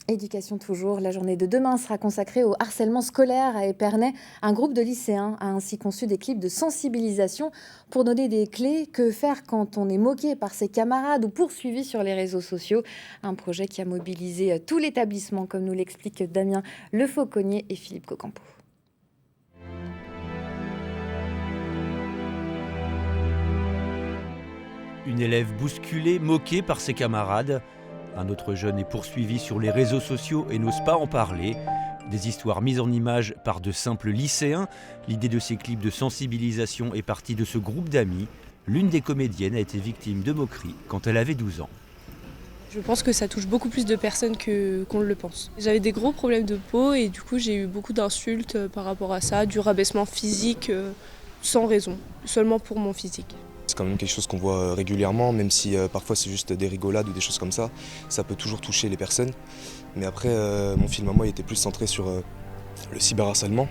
Éducation toujours, la journée de demain sera consacrée au harcèlement scolaire à Épernay. Un groupe de lycéens a ainsi conçu des clips de sensibilisation pour donner des clés. Que faire quand on est moqué par ses camarades ou poursuivi sur les réseaux sociaux. Un projet qui a mobilisé tout l'établissement, comme nous l'expliquent Damien Lefauconnier et Philippe Cocampo. Une élève bousculée, moquée par ses camarades. Un autre jeune est poursuivi sur les réseaux sociaux et n'ose pas en parler. Des histoires mises en image par de simples lycéens. L'idée de ces clips de sensibilisation est partie de ce groupe d'amis. L'une des comédiennes a été victime de moqueries quand elle avait 12 ans. Je pense que ça touche beaucoup plus de personnes qu'on le pense. J'avais des gros problèmes de peau et du coup j'ai eu beaucoup d'insultes par rapport à ça, du rabaissement physique sans raison, seulement pour mon physique. C'est quand même quelque chose qu'on voit régulièrement, même si parfois c'est juste des rigolades ou des choses comme ça. Ça peut toujours toucher les personnes. Mais après, mon film à moi il était plus centré sur le cyberharcèlement.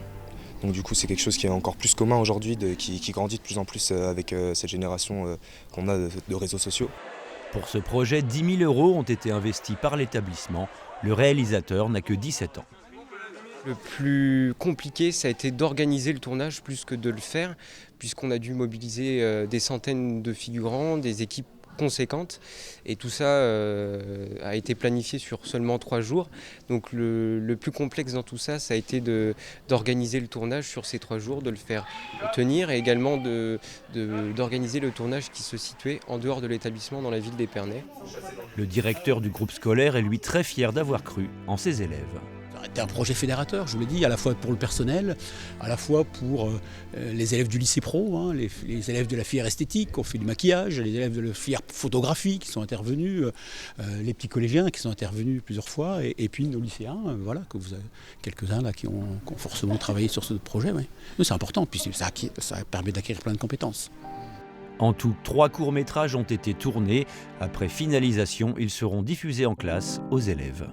Donc du coup c'est quelque chose qui est encore plus commun aujourd'hui, qui grandit de plus en plus avec cette génération qu'on a de réseaux sociaux. Pour ce projet, 10 000 € ont été investis par l'établissement. Le réalisateur n'a que 17 ans. Le plus compliqué, ça a été d'organiser le tournage plus que de le faire, puisqu'on a dû mobiliser des centaines de figurants, des équipes conséquentes, et tout ça a été planifié sur seulement 3 jours. Donc le plus complexe dans tout ça, ça a été d'organiser le tournage sur ces 3 jours, de le faire tenir, et également d'organiser le tournage qui se situait en dehors de l'établissement dans la ville d'Épernay. Le directeur du groupe scolaire est lui très fier d'avoir cru en ses élèves. C'était un projet fédérateur, je vous l'ai dit, à la fois pour le personnel, à la fois pour les élèves du lycée pro, les élèves de la filière esthétique qui ont fait du maquillage, les élèves de la filière photographie qui sont intervenus, les petits collégiens qui sont intervenus plusieurs fois, et puis nos lycéens, voilà, que vous avez quelques-uns là qui ont forcément travaillé sur ce projet. Ouais. Mais c'est important, puis ça permet d'acquérir plein de compétences. En tout, 3 courts-métrages ont été tournés. Après finalisation, ils seront diffusés en classe aux élèves.